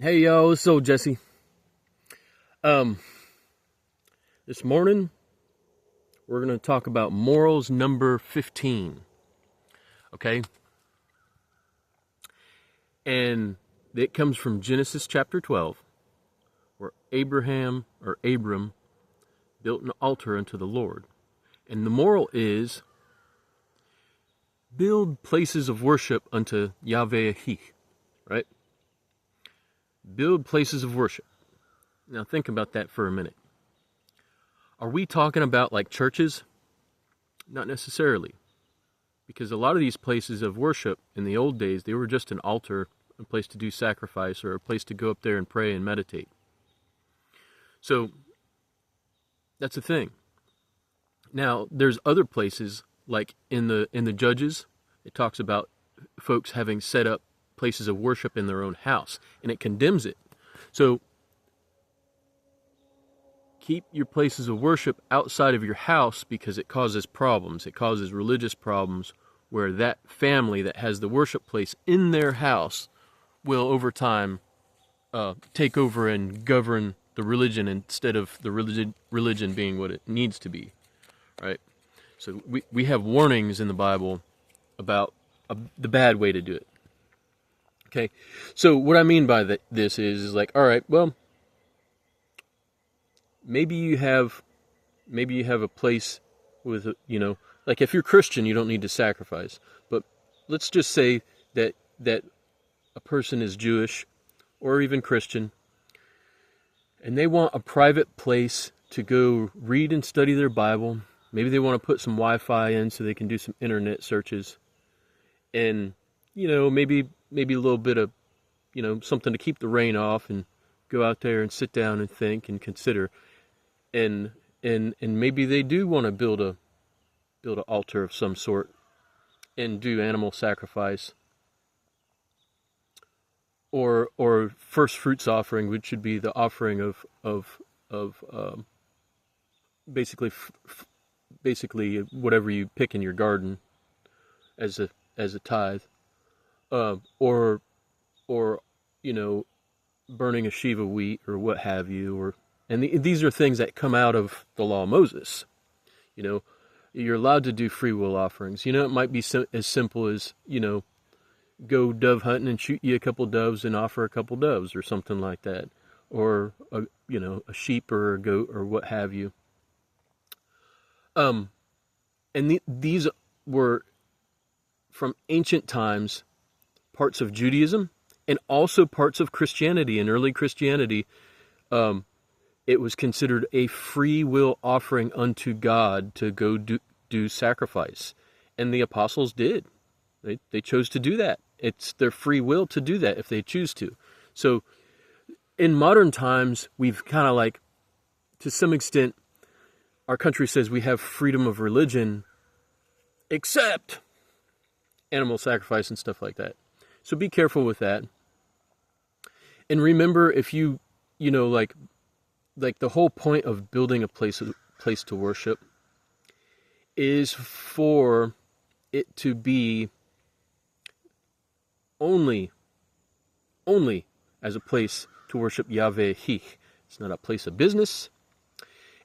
Hey yo, so Jesse. Um, this morning we're gonna talk about morals number 15. Okay, and it comes from Genesis chapter 12, where Abram built an altar unto the Lord, and the moral is build places of worship unto Yhvh. Ahih. Right? Build places of worship. Now think about that for a minute. Are we talking about like churches? Not necessarily. Because a lot of these places of worship in the old days, they were just an altar, a place to do sacrifice, or a place to go up there and pray and meditate. So that's a thing. Now, there's other places, like in the Judges, it talks about folks having set up places of worship in their own house, and it condemns it. So keep your places of worship outside of your house because it causes problems. It causes religious problems where that family that has the worship place in their house will over time take over and govern the religion instead of the religion being what it needs to be, right? So we have warnings in the Bible about the bad way to do it. Okay, so what I mean by this is like, all right, well, maybe you have a place with, like if you're Christian, you don't need to sacrifice. But let's just say that a person is Jewish or even Christian, and they want a private place to go read and study their Bible. Maybe they want to put some Wi-Fi in so they can do some internet searches, and maybe a little bit of something to keep the rain off, and go out there and sit down and think and consider. And maybe they do want to build an altar of some sort and do animal sacrifice or first fruits offering, which should be the offering of basically whatever you pick in your garden as a tithe, or burning a sheaf of wheat or what have you, and these are things that come out of the law of Moses. You're allowed to do free will offerings. It might be as simple as go dove hunting and shoot you a couple doves and offer a couple doves or something like that, or a sheep or a goat or what have you. And these were from ancient times parts of Judaism and also parts of Christianity. In early Christianity, it was considered a free will offering unto God to go do sacrifice, and the apostles did. They chose to do that. It's their free will to do that if they choose to. So in modern times, we've kind of like, to some extent, our country says we have freedom of religion, except animal sacrifice and stuff like that. So be careful with that. And remember, if you like the whole point of building a place to worship is for it to be only as a place to worship Yhvh. It's not a place of business.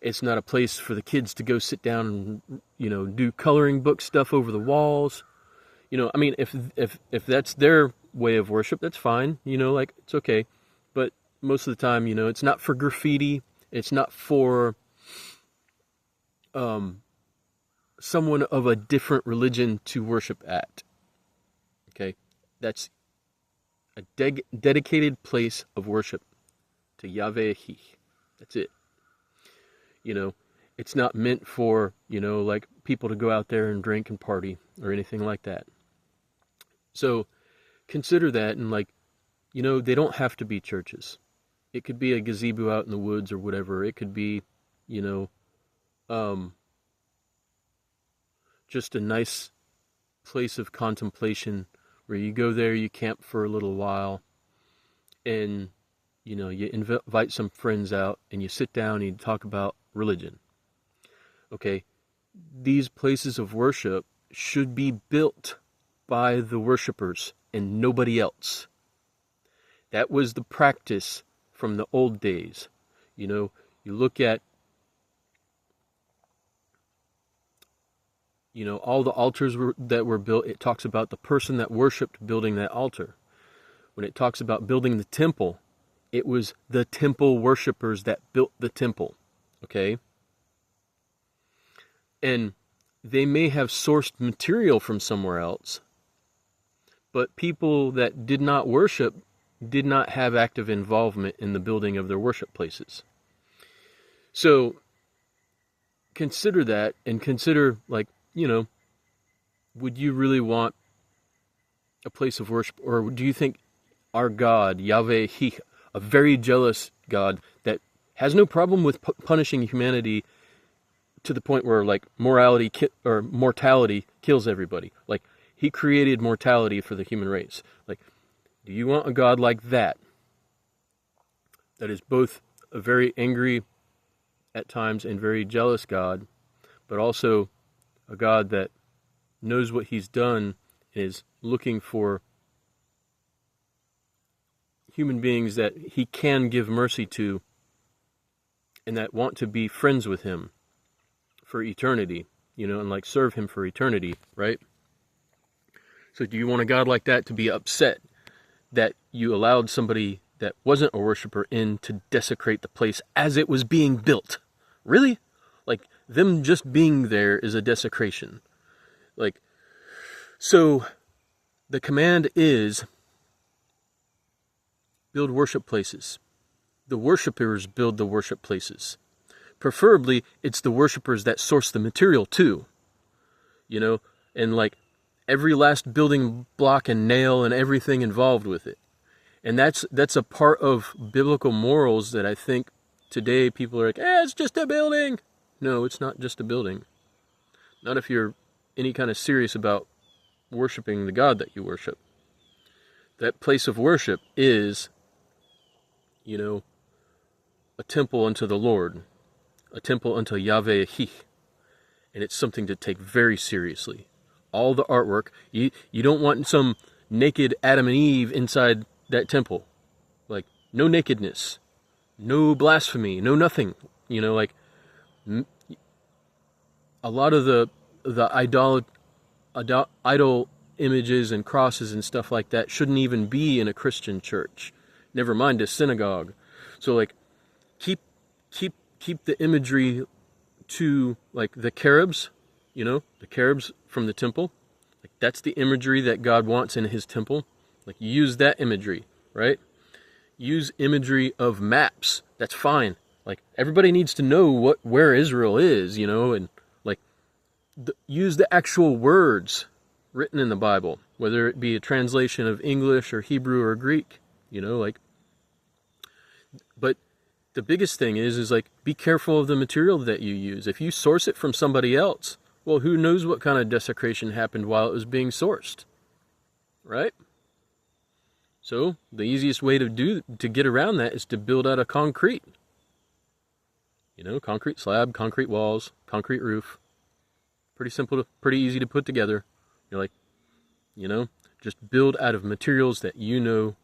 It's not a place for the kids to go sit down and do coloring book stuff over the walls. I mean, if that's their way of worship, that's fine. It's okay. But most of the time, it's not for graffiti. It's not for someone of a different religion to worship at. Okay, that's a dedicated place of worship to Yhvh. That's it. It's not meant for like people to go out there and drink and party or anything like that. So consider that, and they don't have to be churches. It could be a gazebo out in the woods or whatever. It could be, just a nice place of contemplation where you go there, you camp for a little while, and, you invite some friends out, and you sit down and you talk about religion. Okay? These places of worship should be built by the worshipers and nobody else. That was the practice from the old days. You know, you look at, you know, all the altars that were built. It talks about the person that worshipped building that altar. When it talks about building the temple, it was the temple worshipers that built the temple. Okay? And they may have sourced material from somewhere else, but people that did not worship did not have active involvement in the building of their worship places. So consider that, and consider, like, you know, would you really want a place of worship? Or do you think our God, Yhvh, a very jealous God that has no problem with punishing humanity to the point where, like, mortality kills everybody? Like, he created mortality for the human race. Like, do you want a God like that? That is both a very angry at times and very jealous God, but also a God that knows what he's done and is looking for human beings that he can give mercy to and that want to be friends with him for eternity, you know, and like serve him for eternity, right? So do you want a God like that to be upset that you allowed somebody that wasn't a worshiper in to desecrate the place as it was being built? Really? Like, them just being there is a desecration. Like, so the command is build worship places. The worshipers build the worship places. Preferably, it's the worshipers that source the material too. You know, and like every last building block and nail and everything involved with it. And that's a part of biblical morals that I think today people are like, it's just a building. No, it's not just a building. Not if you're any kind of serious about worshiping the God that you worship. That place of worship is, you know, a temple unto the Lord, a temple unto Yhvh, and it's something to take very seriously. All the artwork, you don't want some naked Adam and Eve inside that temple. Like, no nakedness, no blasphemy, no nothing. You know, like, a lot of the idol images and crosses and stuff like that shouldn't even be in a Christian church. Never mind a synagogue. So, like, keep the imagery to, like, the cherubs, you know, the cherubs from the temple. Like, that's the imagery that God wants in his temple. Like, use that imagery, right? Use imagery of maps. That's fine. Like, everybody needs to know where Israel is, you know, and like use the actual words written in the Bible, whether it be a translation of English or Hebrew or Greek, you know, like. But the biggest thing is like, be careful of the material that you use. If you source it from somebody else, well, who knows what kind of desecration happened while it was being sourced, right? So the easiest way to get around that is to build out of concrete. You know, concrete slab, concrete walls, concrete roof. Pretty simple, pretty easy to put together. You're like, you know, just build out of materials that you know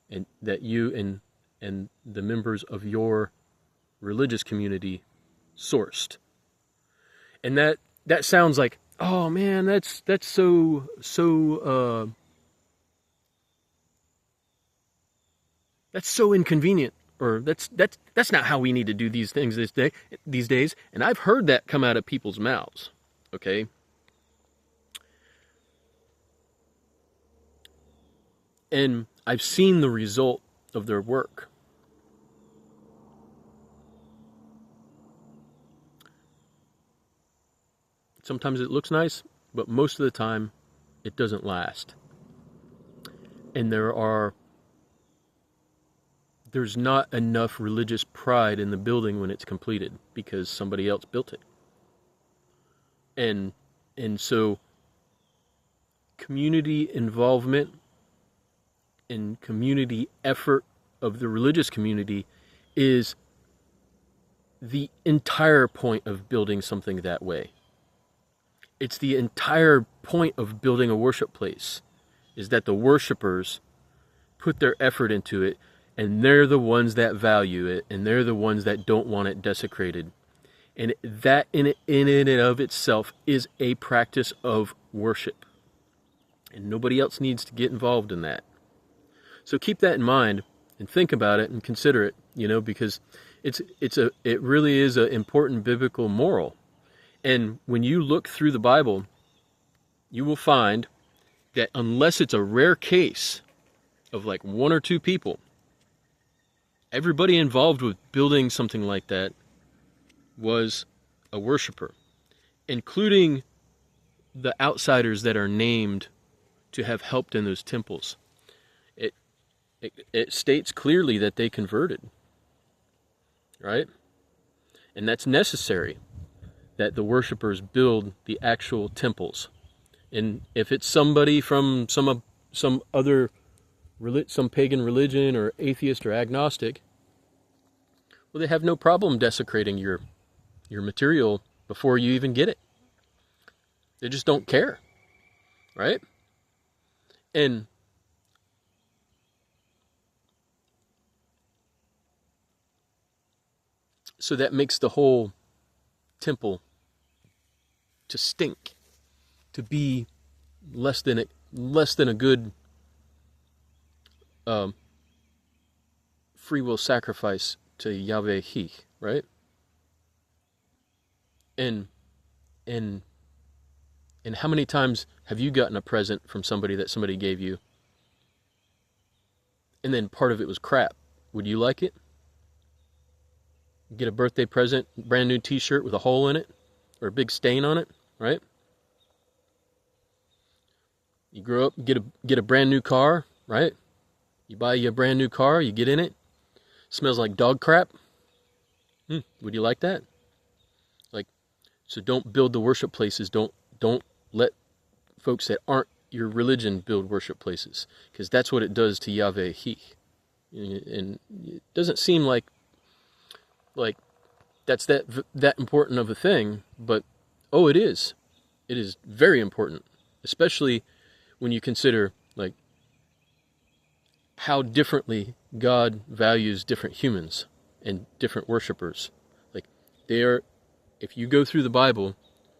and that you and the members of your religious community sourced. And that sounds like, oh man, that's so that's so inconvenient, or that's not how we need to do these things these days. And I've heard that come out of people's mouths. Okay? And I've seen the result of their work. Sometimes it looks nice, but most of the time it doesn't last. And there's not enough religious pride in the building when it's completed because somebody else built it. And so community involvement and community effort of the religious community is the entire point of building something that way. It's the entire point of building a worship place, is that the worshipers put their effort into it, and they're the ones that value it, and they're the ones that don't want it desecrated. And that in and of itself is a practice of worship. And nobody else needs to get involved in that. So keep that in mind and think about it and consider it, because it really is an important biblical moral. And when you look through the Bible, you will find that unless it's a rare case of like one or two people, everybody involved with building something like that was a worshiper, including the outsiders that are named to have helped in those temples. It states clearly that they converted, right? And that's necessary, that the worshipers build the actual temples. And if it's somebody from some pagan religion or atheist or agnostic, well, they have no problem desecrating your material before you even get it. They just don't care, right? And so that makes the whole temple to stink, to be less than a good free will sacrifice to Yhvh, right? And how many times have you gotten a present from somebody that somebody gave you, and then part of it was crap? Would you like it? Get a birthday present, brand new t-shirt with a hole in it, or a big stain on it, right? You grow up, get a brand new car, right? You buy you a brand new car, you get in it, smells like dog crap. Would you like that? So don't build the worship places. Don't let folks that aren't your religion build worship places, because that's what it does to Yhvh. And it doesn't seem like that's that important of a thing, but it is. It is very important, especially when you consider how differently God values different humans and different worshipers. If you go through the Bible,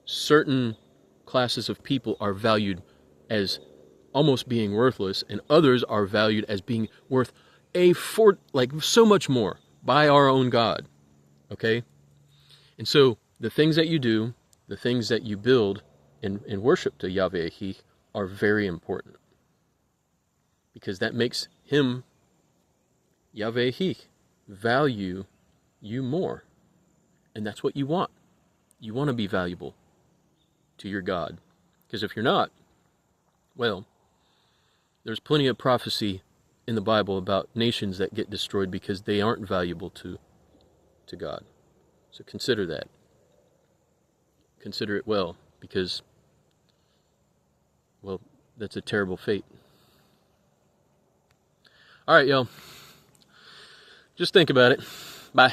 certain classes of people are valued as almost being worthless, and others are valued as being worth so much more by our own God. Okay? And so the things that you do, the things that you build in worship to Yhvh are very important, because that makes him, Yhvh, value you more. And that's what you want. You want to be valuable to your God. Because if you're not, well, there's plenty of prophecy in the Bible about nations that get destroyed because they aren't valuable to God. So consider that. Consider it well, because, well, that's a terrible fate. All right, y'all. Just think about it. Bye.